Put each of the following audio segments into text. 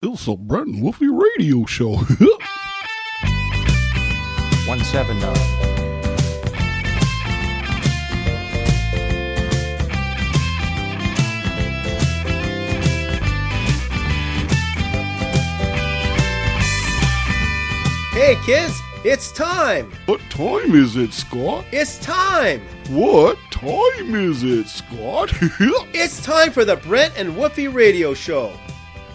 It's a Brent Woofy Radio Show. 179. Hey kids, it's time! What time is it, Scott? It's time! What time is it, Scott? It's time for the Brent and Woofy Radio Show.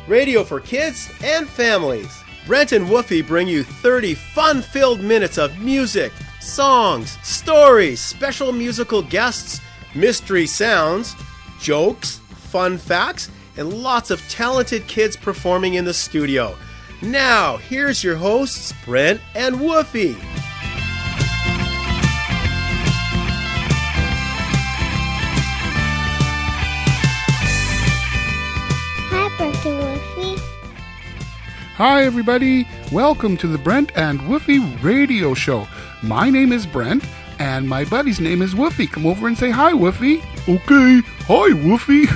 Radio for kids and families. Brent and Woofy bring you 30 fun-filled minutes of music, songs, stories, special musical guests, mystery sounds, jokes, fun facts, and lots of talented kids performing in the studio. Now, here's your hosts, Brent and Woofy. Hi, Brent and Woofy. Hi, everybody. Welcome to the Brent and Woofy Radio Show. My name is Brent, and my buddy's name is Woofy. Come over and say hi, Woofy. Okay. Hi, Woofy.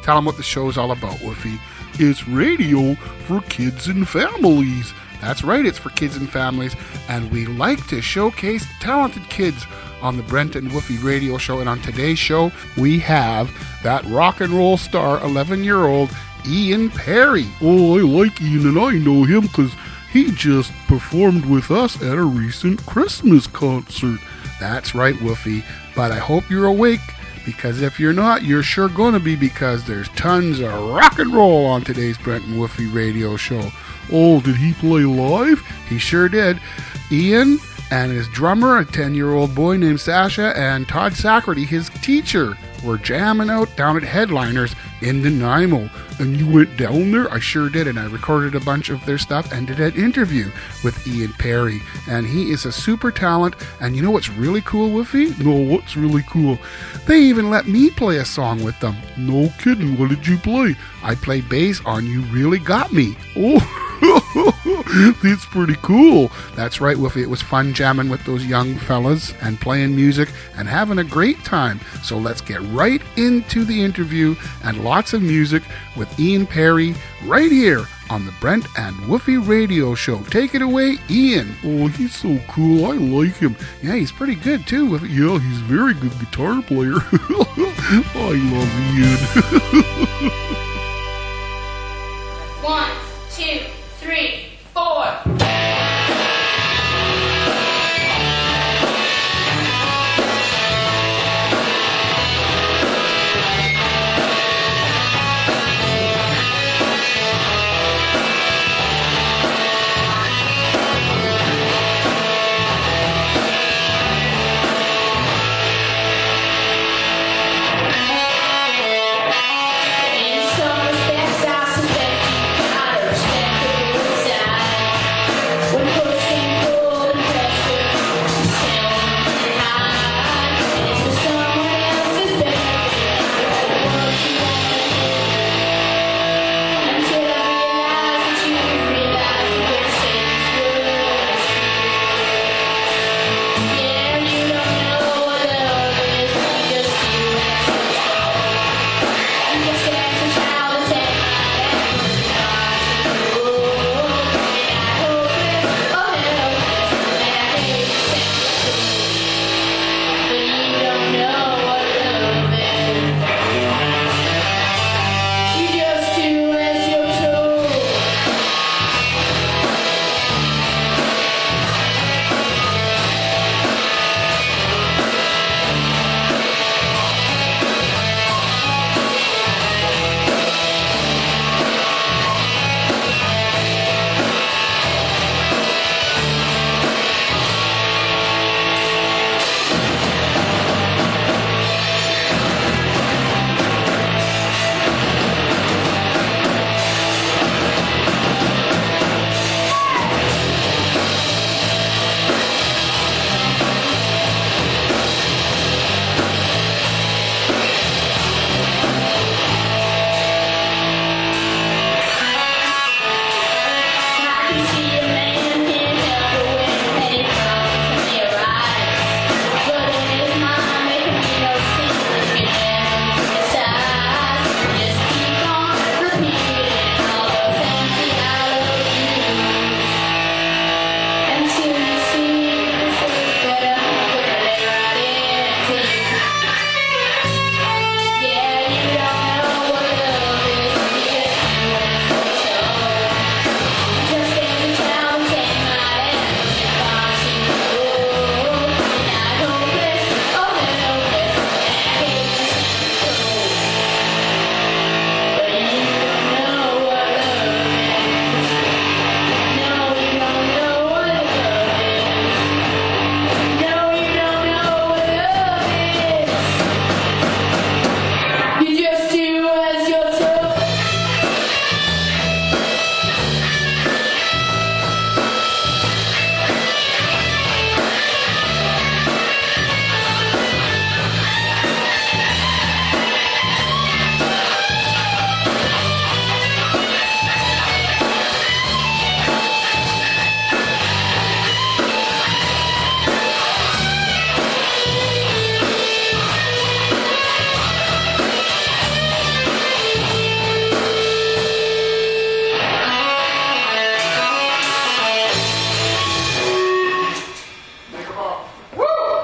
Tell them what the show's all about, Woofy. It's radio for kids and families. That's right, it's for kids and families. And we like to showcase talented kids on the Brent and Woofy Radio Show. And on today's show, we have that rock and roll star, 11-year-old Ian Perry. Oh, I like Ian, and I know him because he just performed with us at a recent Christmas concert. That's right, Woofy. But I hope you're awake, because if you're not, you're sure going to be, because there's tons of rock and roll on today's Brent and Woofy Radio Show. Oh, did he play live? He sure did. Ian and his drummer, a 10-year-old boy named Sasha, and Todd Sacerty, his teacher, were jamming out down at Headliners in Nanaimo. And you went down there? I sure did, and I recorded a bunch of their stuff and did an interview with Ian Perry. And he is a super talent. And you know what's really cool, Woofy? No, what's really cool? They even let me play a song with them. No kidding, what did you play? I played bass on You Really Got Me. Oh, that's pretty cool. That's right, Woofy. It was fun jamming with those young fellas and playing music and having a great time. So let's get right into the interview and lots of music with Ian Perry right here on the Brent and Woofy Radio Show. Take it away, Ian. Oh, he's so cool. I like him. Yeah, he's pretty good too. Yeah, he's a very good guitar player. I love Ian. 1, 2, 3, 4. In some respects, I suspect you. I respect the good side.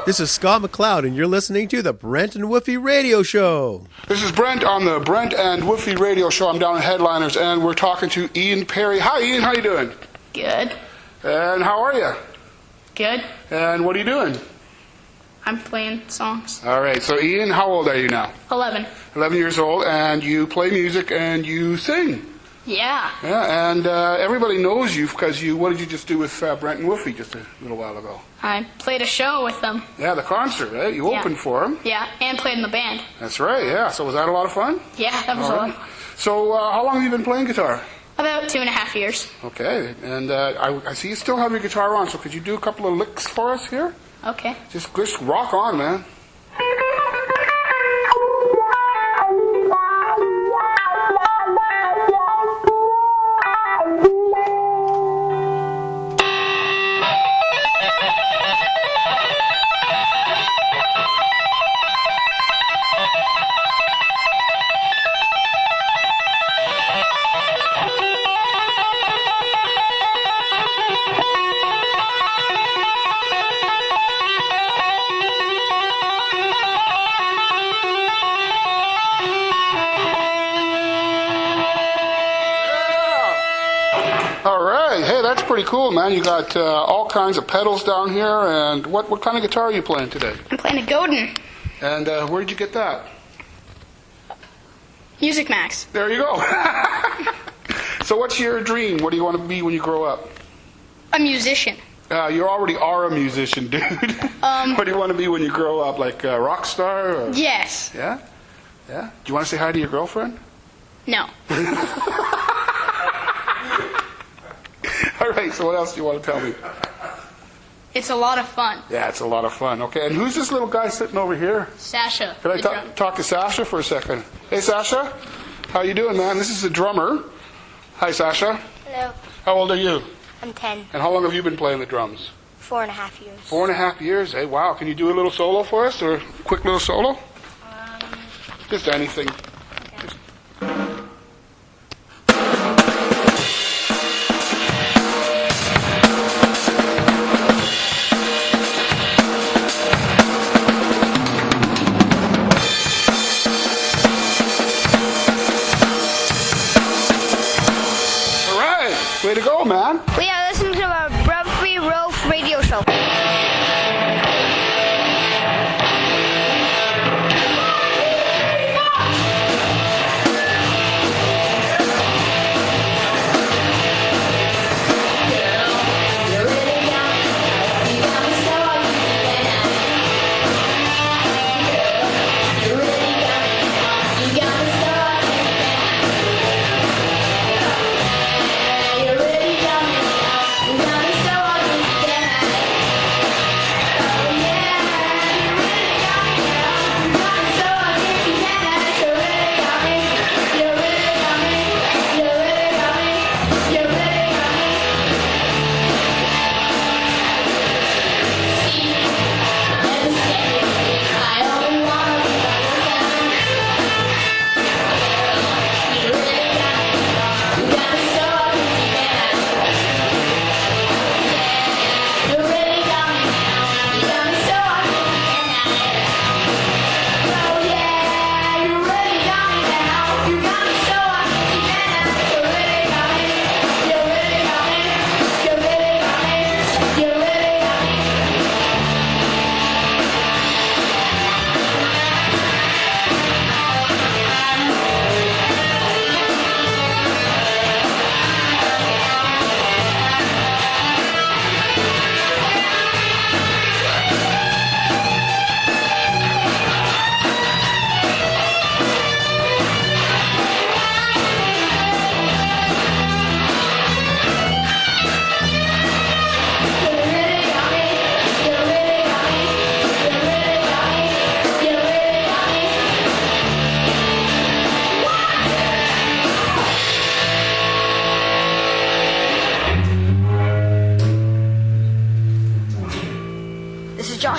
This is Scott McLeod, and you're listening to the Brent and Woofy Radio Show. This is Brent on the Brent and Woofy Radio Show. I'm down at Headliners, and we're talking to Ian Perry. Hi, Ian. How you doing? Good. And how are you? Good. And what are you doing? I'm playing songs. All right. So, Ian, how old are you now? 11. 11 years old, and you play music and you sing. Yeah. Yeah, and everybody knows you because what did you just do with Brent and Woofy just a little while ago? I played a show with them. Yeah, the concert, right? You opened for them. Yeah, and played in the band. That's right, yeah. So was that a lot of fun? Yeah, that was a lot of fun. So how long have you been playing guitar? About 2.5 years. Okay, and I see you still have your guitar on, so could you do a couple of licks for us here? Okay. Just rock on, man. Pretty cool, man. You got all kinds of pedals down here, and what kind of guitar are you playing today? I'm playing a Godin. And where did you get that? Music Max. There you go. So what's your dream? What do you want to be when you grow up? A musician. You already are a musician, dude. What do you want to be when you grow up? Like a rock star? Or... Yes. Yeah? Yeah? Do you want to say hi to your girlfriend? No. All right, so what else do you want to tell me? It's a lot of fun. Yeah, it's a lot of fun. Okay, and who's this little guy sitting over here? Sasha. Can I talk to Sasha for a second? Hey, Sasha. How you doing, man? This is the drummer. Hi, Sasha. Hello. How old are you? I'm 10. And how long have you been playing the drums? 4.5 years. 4.5 years? Hey, wow. Can you do a little solo for us, or a quick little solo? Just anything. Way to go, man. We are listening to our Brent Woofy Radio Show.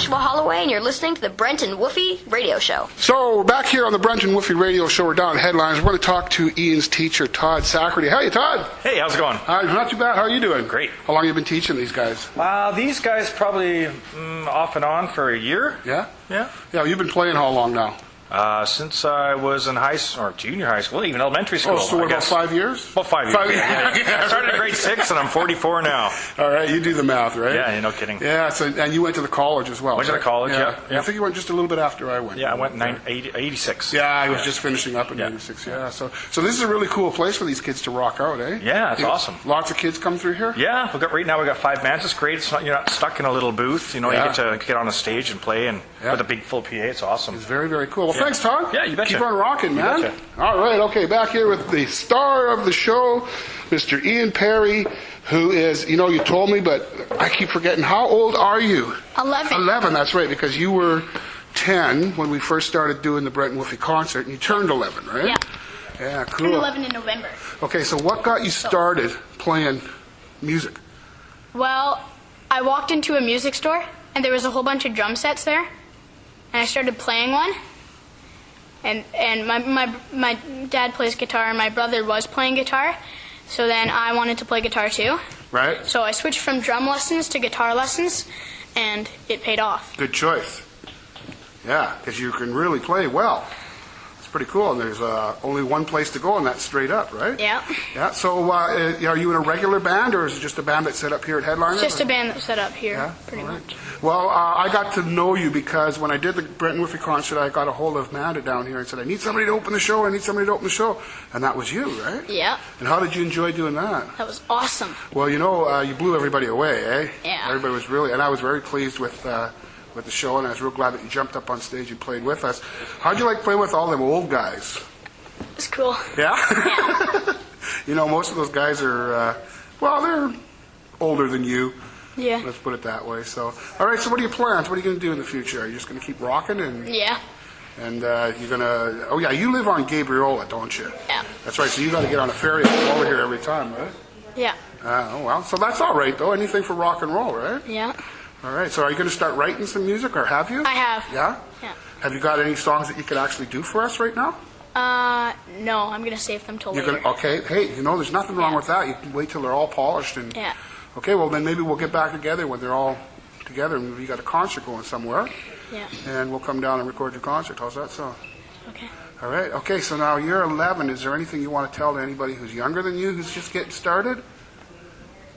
Joshua Holloway, and you're listening to the Brent and Woofy Radio Show. So, back here on the Brent and Woofy Radio Show, we're down at Headlines. We're going to talk to Ian's teacher, Todd Sacerty. Hey, Todd. Hey, how's it going? Not too bad. How are you doing? Great. How long have you been teaching these guys? These guys probably off and on for a year. Yeah? Yeah. Yeah, you've been playing how long now? Since I was in junior high school, even elementary school. Oh, so what, about 5 years? About 5 years. 5 years. Yeah. I started in grade 6, and I'm 44 now. All right, you do the math, right? Yeah, no kidding. Yeah, so, and you went to the college as well. Went to the college, yeah. I think you went just a little bit after I went. Yeah, I went in 86. Yeah, I was just finishing up in 86, yeah. So this is a really cool place for these kids to rock out, eh? Yeah, it's awesome. Lots of kids come through here? Yeah, right now we got 5 bands. It's great. It's not, you're not stuck in a little booth. You know, you get to get on a stage and play and with a big full PA. It's awesome. It's very, very cool. Well, thanks, Todd. Yeah, you betcha. Keep on rocking, man. You betcha. All right, okay, back here with the star of the show, Mr. Ian Perry, who is, you told me, but I keep forgetting. How old are you? 11. 11, that's right, because you were 10 when we first started doing the Brent Woofy concert, and you turned 11, right? Yeah. Yeah, I cool. turned 11 in November. Okay, so what got you started playing music? Well, I walked into a music store, and there was a whole bunch of drum sets there, and I started playing one. And my dad plays guitar, and my brother was playing guitar, so then I wanted to play guitar too. Right. So I switched from drum lessons to guitar lessons, and it paid off. Good choice. Yeah, because you can really play well. It's pretty cool, and there's only one place to go, and that's straight up, right? Yeah. Yeah, so are you in a regular band, or is it just a band that's set up here at Headliner? Just a band that's set up here, Yeah? pretty All right. much. Well, I got to know you because when I did the Brent and Woofy concert, I got a hold of Amanda down here and said, I need somebody to open the show, and that was you, right? Yeah. And how did you enjoy doing that? That was awesome. Well, you blew everybody away, eh? Yeah. Everybody was really, and I was very pleased with the show, and I was real glad that you jumped up on stage and played with us. How'd you like playing with all them old guys? It's cool. Yeah? Yeah. Most of those guys are, they're older than you. Yeah. Let's put it that way. So, all right, so what are your plans? What are you going to do in the future? Are you just going to keep rocking? Yeah. And you're going to, you live on Gabriola, don't you? Yeah. That's right, so you got to get on a ferry and come over here every time, right? Yeah. So that's all right, though. Anything for rock and roll, right? Yeah. All right, so are you going to start writing some music, or have you? I have. Yeah? Yeah. Have you got any songs that you could actually do for us right now? No, I'm going to save them till later. Okay, hey, there's nothing wrong with that. You can wait till they're all polished. And Yeah. Okay, well, then maybe we'll get back together when they're all together, and we got a concert going somewhere. Yeah. And we'll come down and record your concert. How's that sound? Okay. All right. Okay, so now you're 11. Is there anything you want to tell to anybody who's younger than you, who's just getting started?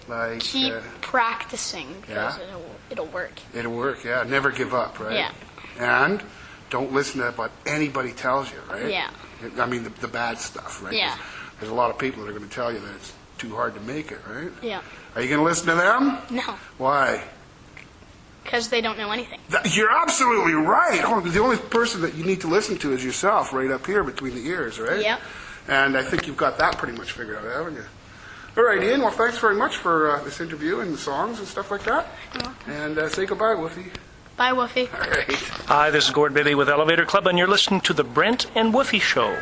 Like Keep practicing, because yeah? it'll work. It'll work, yeah. Never give up, right? Yeah. And don't listen to what anybody tells you, right? Yeah. I mean, the bad stuff, right? Yeah. There's a lot of people that are going to tell you that it's too hard to make it, right? Yeah. Are you going to listen to them? No, Why? because they don't know anything. You're absolutely right. The only person that you need to listen to is yourself, right up here between the ears, right? Yep. And I think you've got that pretty much figured out, haven't you? All right, Ian. Well, thanks very much for this interview and the songs and stuff like that. You're welcome. And say goodbye, Woofy. Bye, Woofy. All right. Hi, this is Gord Bibby with Elevator Club, and you're listening to the Brent and Woofy Show.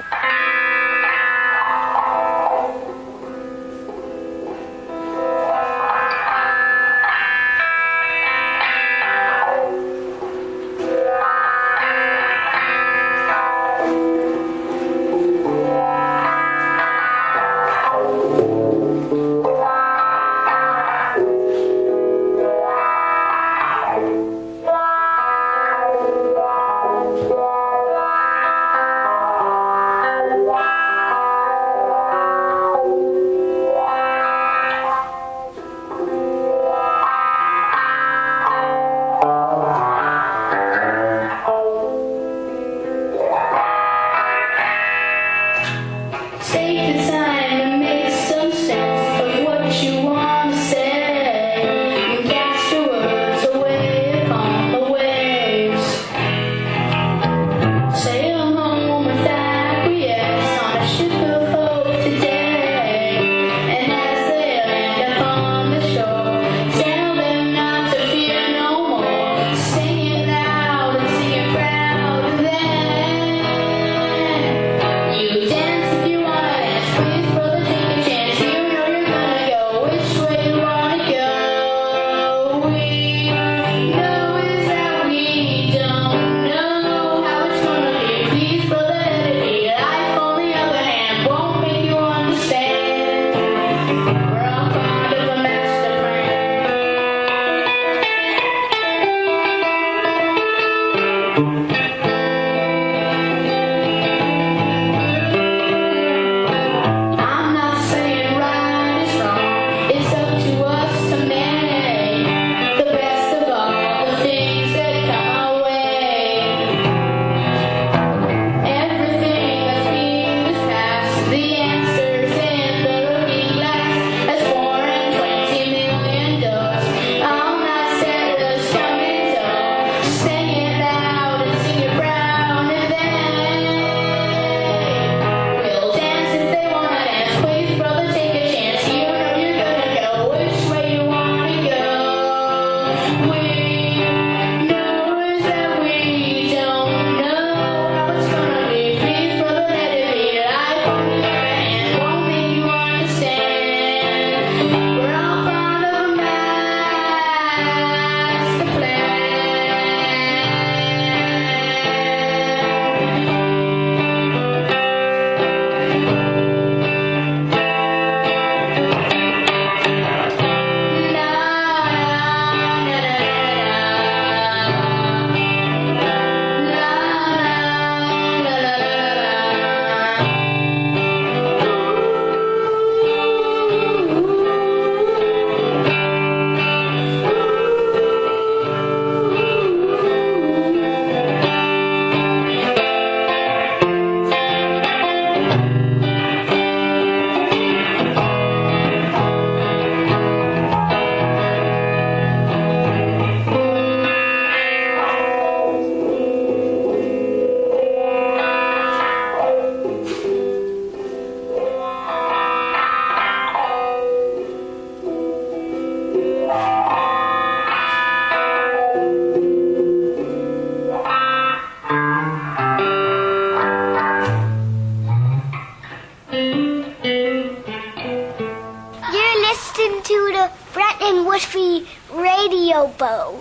listening to the Brent and Woofy Radio Show.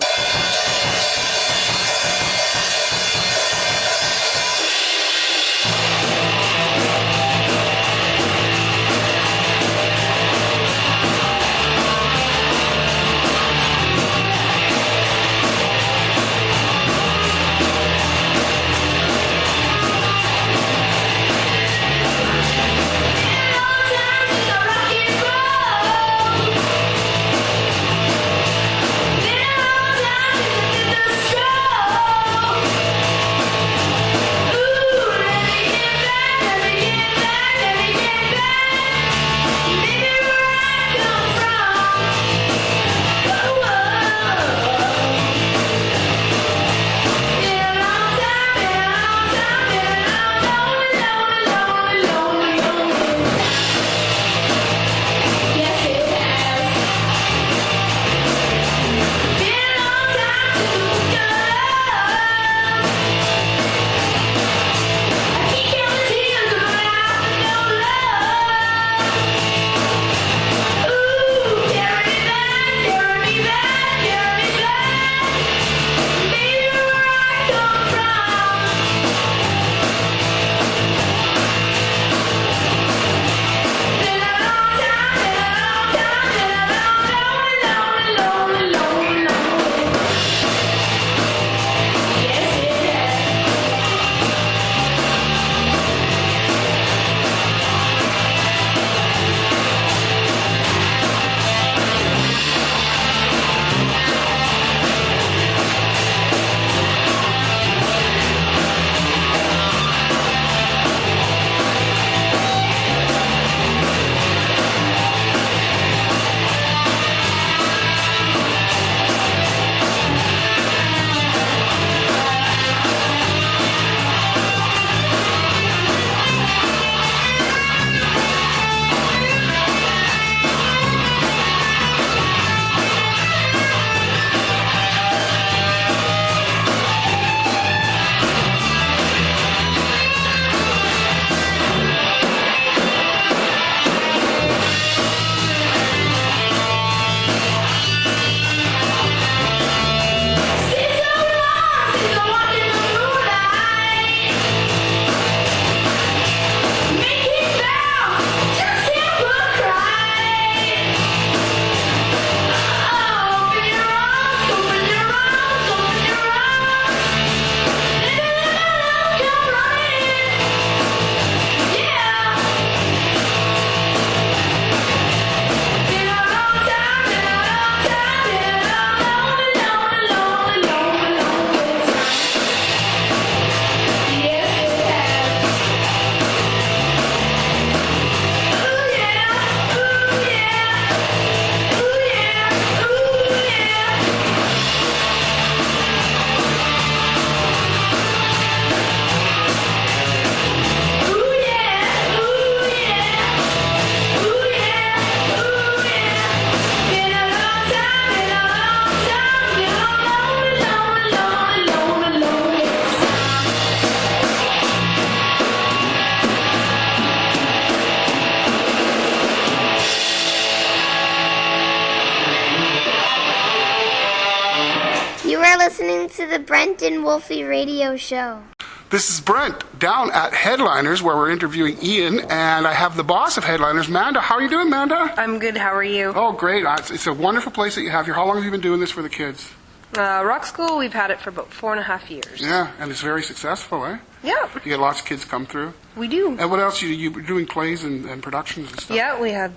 Listening to the Brent and Woofy Radio Show. This is Brent down at Headliners where we're interviewing Ian, and I have the boss of Headliners, Manda. How are you doing, Manda? I'm good. How are you? Oh, great. It's a wonderful place that you have here. How long have you been doing this for the kids? Rock School, we've had it for about 4.5 years. Yeah, and it's very successful, eh? Yeah. You get lots of kids come through. We do. And what else? You doing plays and productions and stuff? Yeah, we have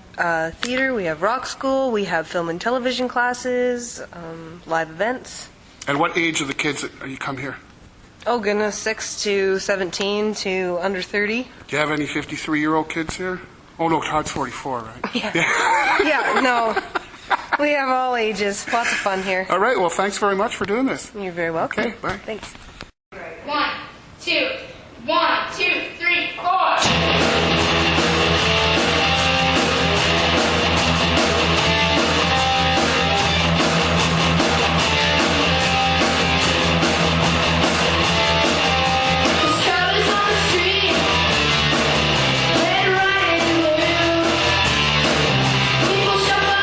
theater, we have Rock School, we have film and television classes, live events. And what age are the kids that you come here? Oh, goodness, 6 to 17 to under 30. Do you have any 53-year-old kids here? Oh, no, Todd's 44, right? Yeah. Yeah, no. We have all ages. Lots of fun here. All right, well, thanks very much for doing this. You're very welcome. Okay, bye. Thanks. 1, 2, 1, 2, 3, 4. People shuffle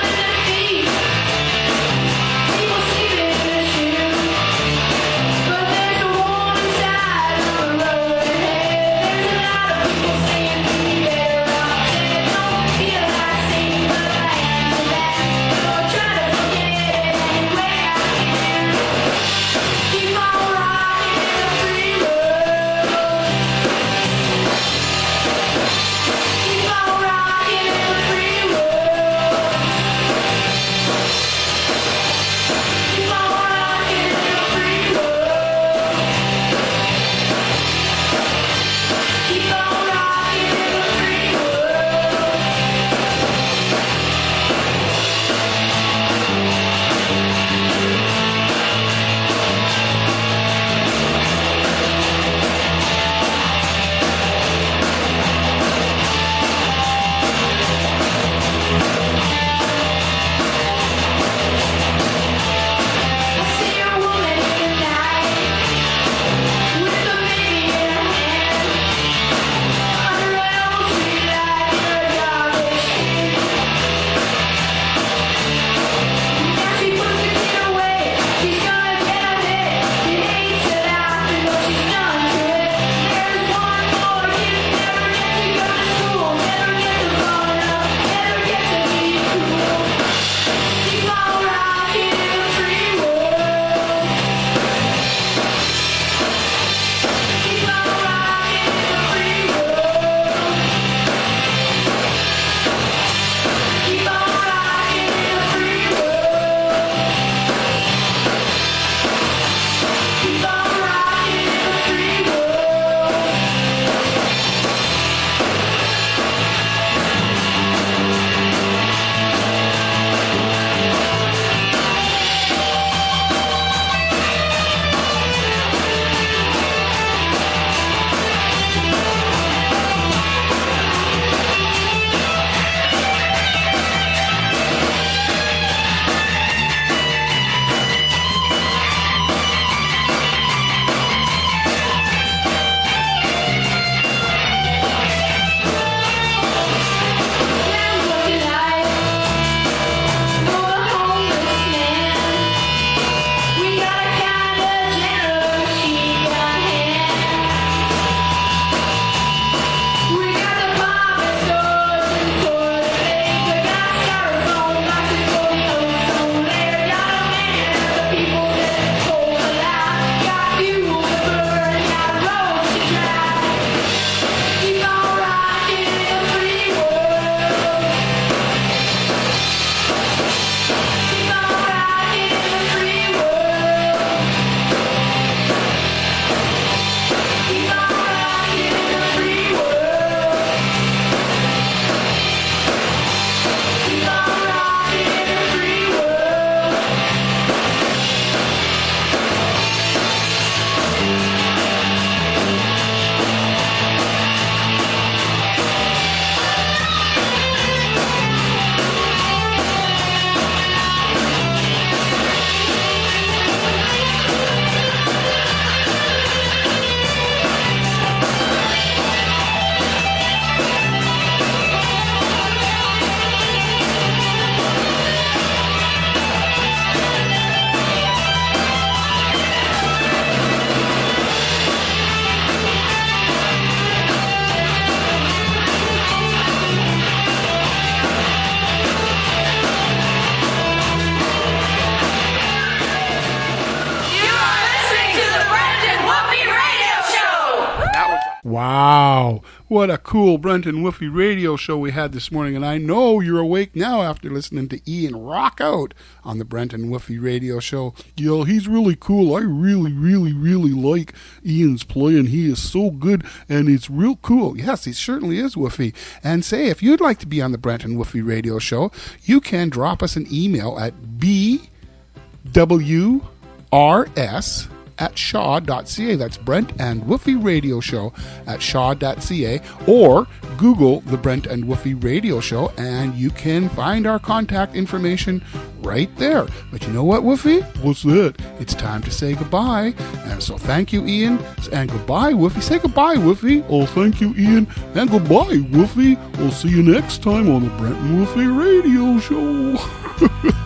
Wow, what a cool Brent and Woofy radio show we had this morning, and I know you're awake now after listening to Ian rock out on the Brent and Woofy radio show. Yo, he's really cool. I really like Ian's playing. He is so good, and it's real cool. Yes, he certainly is, Woofy. And say, if you'd like to be on the Brent and Woofy radio show, you can drop us an email at bwrs@shaw.ca. That's Brent and Woofy Radio Show at shaw.ca, or Google the Brent and Woofy Radio Show and you can find our contact information right there. But you know what, Woofy? What's that? It's time to say goodbye. And so thank you, Ian, and goodbye, Woofy. Say goodbye, Woofy. Oh, thank you, Ian, and goodbye, Woofy. We'll see you next time on the Brent and Woofy Radio Show.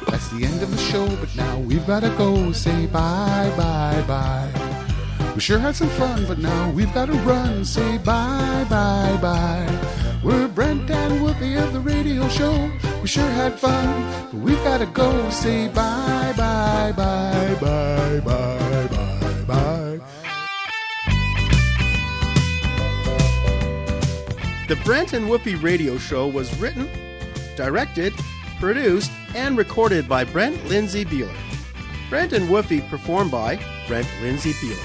That's the end of the show, but now we've got to go. Say bye, bye, bye. We sure had some fun, but now we've got to run. Say bye, bye, bye. We're Brent and Woofy of the radio show. We sure had fun, but we've got to go. Say bye, bye, bye, bye, bye, bye, bye. The Brent and Woofy Radio Show was written, directed, produced, and recorded by Brent Lindsay Beeler. Brent and Woofy performed by Brent Lindsay Beeler.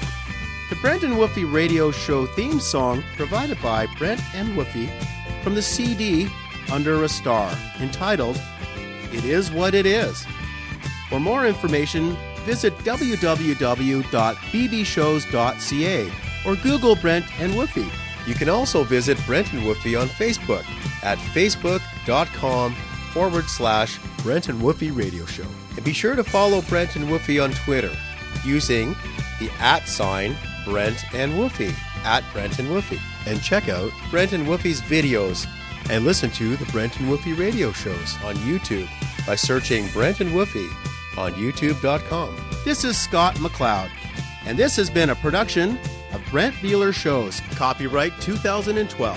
The Brent and Woofy Radio Show theme song provided by Brent and Woofy from the CD Under a Star, entitled It Is What It Is. For more information, visit www.bbshows.ca or Google Brent and Woofy. You can also visit Brent and Woofy on Facebook at facebook.com/Brent and Woofy Radio Show. And be sure to follow Brent and Woofy on Twitter using the @ Brent and Woofy, @Brent and Woofy. And check out Brent and Woofy's videos and listen to the Brent and Woofy radio shows on YouTube by searching Brent and Woofy on youtube.com. This is Scott McLeod, and this has been a production of Brent Beeler Shows, copyright 2012.